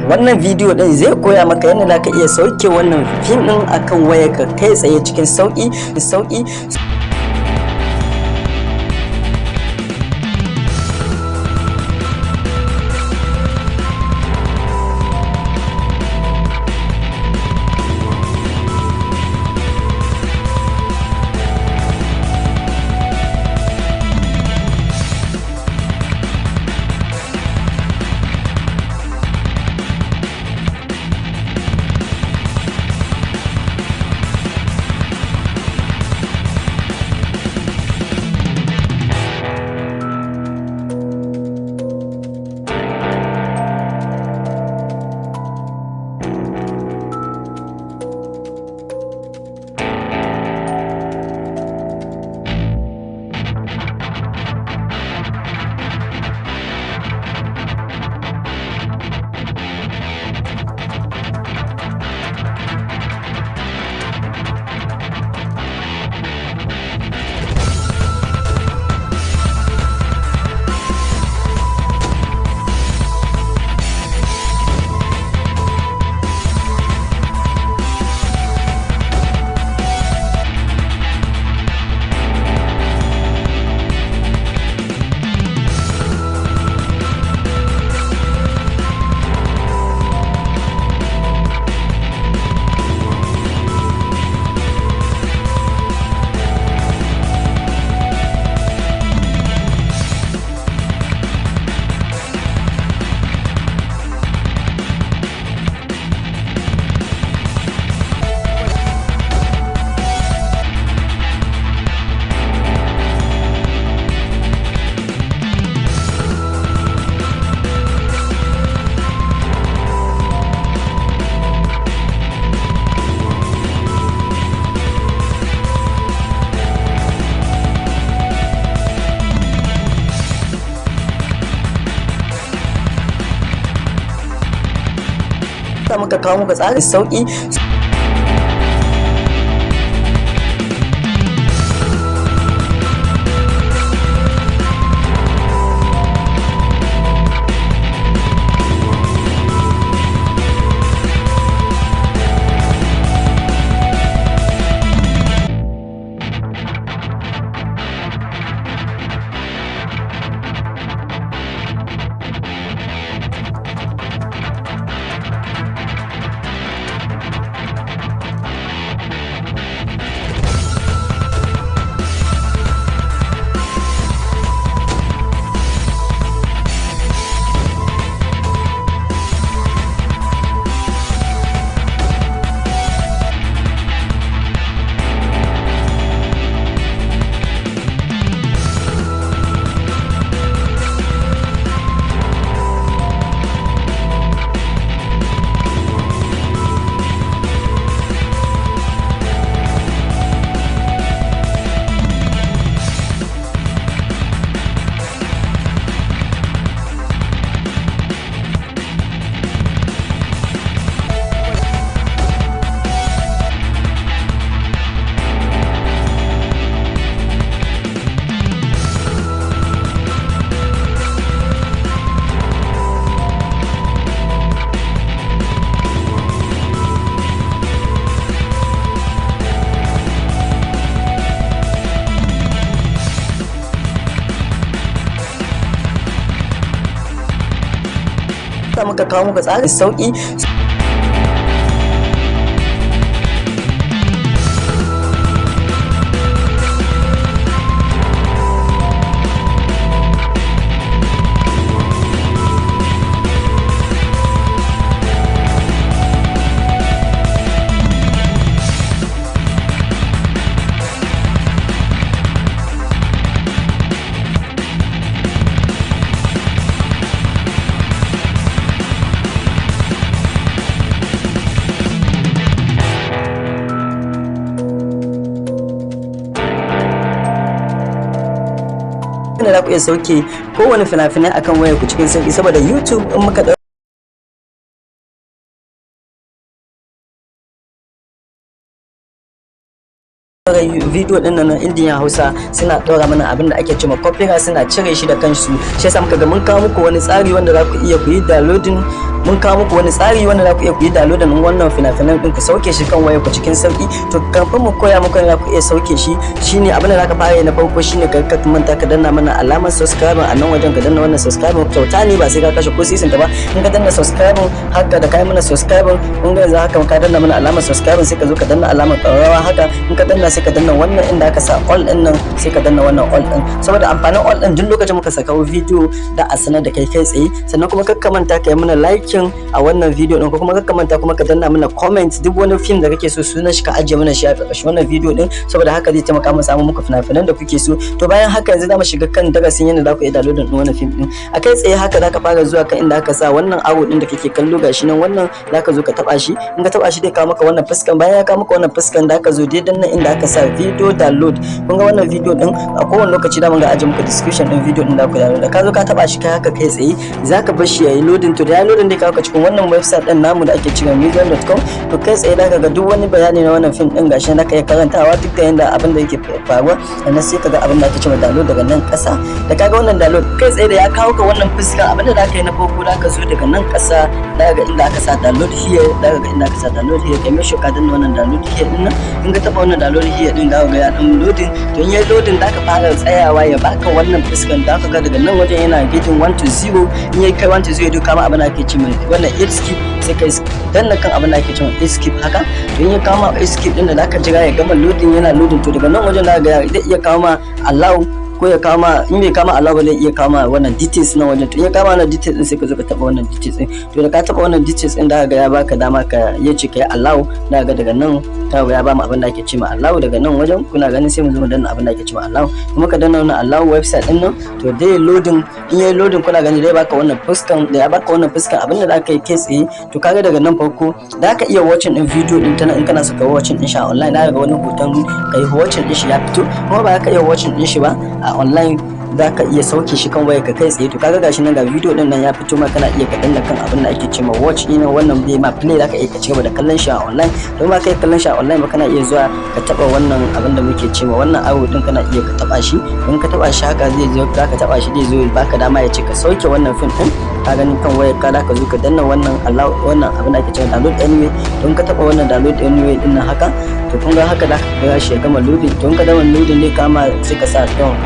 Wannan bidiyo din zai koya maka yadda zaka iya sauke wannan fim din akan wayarka kai tsaye cikin sauki. Muka kawo muku tsarin sauki. Muka kawo muku tsarin sauki. Za ku iya sauke kowane fina-finai akan wayar ku cikin sauki, saboda YouTube in muka video din nan Indian Hausa suna ɗora mana abin da ake cewa copyright, suna cire shi da kansu. Shi yasa muka ga mun kawo muku wani tsari wanda za ku iya ku yi downloading mun kawo muku wani tsari wanda za ku iya ku yi download din wannan fina-finan din ku sauke shi kan wayar ku cikin sauki. To kafin mu koya muku yadda ku iya sauke shi, shine abin da zaka fara yi na farko shine ka manta ka danna mana alamar subscribe a nan wajen, ka danna wannan subscribe kyauta ne ba sai ka kashe ko sisin ta ba. In ka danna subscribe haka da kai mana subscribe, kun ga yanzu haka ka danna mana alamar subscribe sai ka zo ka danna alamar ƙararrawa haka. In ka danna sai ka danna wannan inda aka sa all din nan, sai ka danna wannan all din, saboda amfanin all din duk lokacin muka saka video da a sanar da kai tsaye. Sannan kuma kakka manta ka yi mana liking a wannan video din, ko kuma kakka manta kuma ka danna mana comment duk wani film da kake so sunan shi ka ajiye mana shi a ƙarshen wannan video din, saboda haka zai taimaka mu samu muku fina-finan da kuke so. To bayan haka yanzu zamu shiga kan darasin yadda za ku yi download din wannan film din. A kai tsaye haka zaka fara zuwa kan inda aka sa wannan arrow din da kake kallo gashi nan, wannan zaka zo ka taba shi. In ka taba shi zai kawo maka wannan fuskan, bayan ya kawo maka wannan fuskan zaka zo dai nan inda aka sa video download. Kun ga wannan video din a kowane lokaci da mun ga aje muku description din video din da ku download. Da ka zo ka taba shi kai haka kai tsaye zaka bar shi yayi loading. To da ya loading dai kawo ka cikin wannan website din namu da ake cewa museum.com. to kai tsaye zaka ga duk wani bayani na wannan film din gashi naka ya karantawa duk da yanda abin da yake faruwa, sannan sai kaga abin da ake cewa download daga nan kasa. Da kaga wannan download kai tsaye da ya kawo ka wannan fuska, abin da zaka yi na farko zaka zo daga nan kasa daga inda aka sa download here, daga inda aka sa download here kai mishi ka danna wannan download here din nan. In ka taba wannan download here din zaka ga ya dan loading. To in ya loading zaka fara tsayawa ya baka wannan fuskan, zaka ga daga nan wajen yana getting 1 to 0. In ya kai 1 to 0 duka ma abin da ake cewa wannan escape, sai kai danna kan abin da ake cewa escape haka. To in ya kama escape din da zaka jira ya gama loading, yana loading. To daga nan wajen zaka ga zai iya kawo ma allow, ko ya kama, in bai kama allow ba zai iya kama wannan details na wajen. To in ya kama wannan details din sai ka zo ka taba wannan details din. To da ka taba wannan details din da ga ya baka dama ka yace kai allow, da ga daga nan ta ya ba mu abin da ake cewa allow. Daga nan wajen kuna ganin sai mu zo mu danna abin da ake cewa allow, kuma ka danna wannan allow website din nan. To dai loading, in yayi loading kuna gani dai baka wannan fuskan, da ya baka wannan fuskan abin da zaka yi kai tsaye. To kaga daga nan farko da ka iya watching din video din tana, in kana so ka watching din shi online da ga wani hoton kai watching din shi ya fito, kuma ba ka iya watching din shi ba a online za ka iya sauke shi kan wayar ka kai tsaye. To kaga gashi nan ga video din nan ya fito ma, kana iya ka danna kan abin da ake cewa watch ina wannan bai ma play, zaka iya ka cigaba da kallon shi a online. Don ma kai kallon shi a online ba, kana iya zuwa ka taba wannan abin da muke cewa wannan arrow din, kana iya ka taba shi. In ka taba shi haka zai zo, zaka taba shi zai zo baka dama ya ce ka sauke wannan film din. Ka gani kan wayar ka zaka zo ka danna wannan allow, wannan abin da ake cewa download anyway. Don ka taba wannan download anyway din nan haka, to kun ga haka zaka ga shi ya gama loading. To in ka gama loading ne kama sai ka sa down,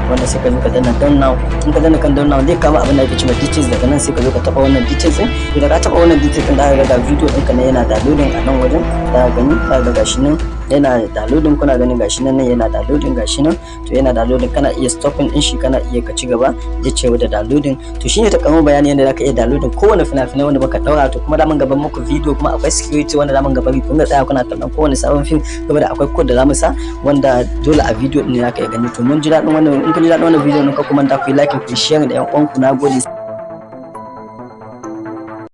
wanda sai ka zo ka danna down now. In ka danna kan down now zai kama abin da ake cewa details. Daga nan sai ka zo ka taba wannan details din. To da ka taba wannan details din da ga video ɗinka ne yana downloading a nan wajen, da gani da gashi nan yana downloading, kuna ganin gashi nan yana downloading gashi nan. To yana downloading, kana iya stopping din shi, kana iya ka ci gaba da cewa da downloading. To shine takamaiman bayani yadda zaka iya downloading kowane fina-finai wanda baka daura. To kuma da mun gaban muku video, kuma akwai security wanda da mun gaban kun ga tsaya kuna kallon kowane sabon film, saboda akwai code da zamu sa wanda dole a video din ne zaka iya gani. To mun ji dadin wannan, in kun ji dadin wannan video ne ka kuma da ku yi like ku share da yan uwanku. Nagode.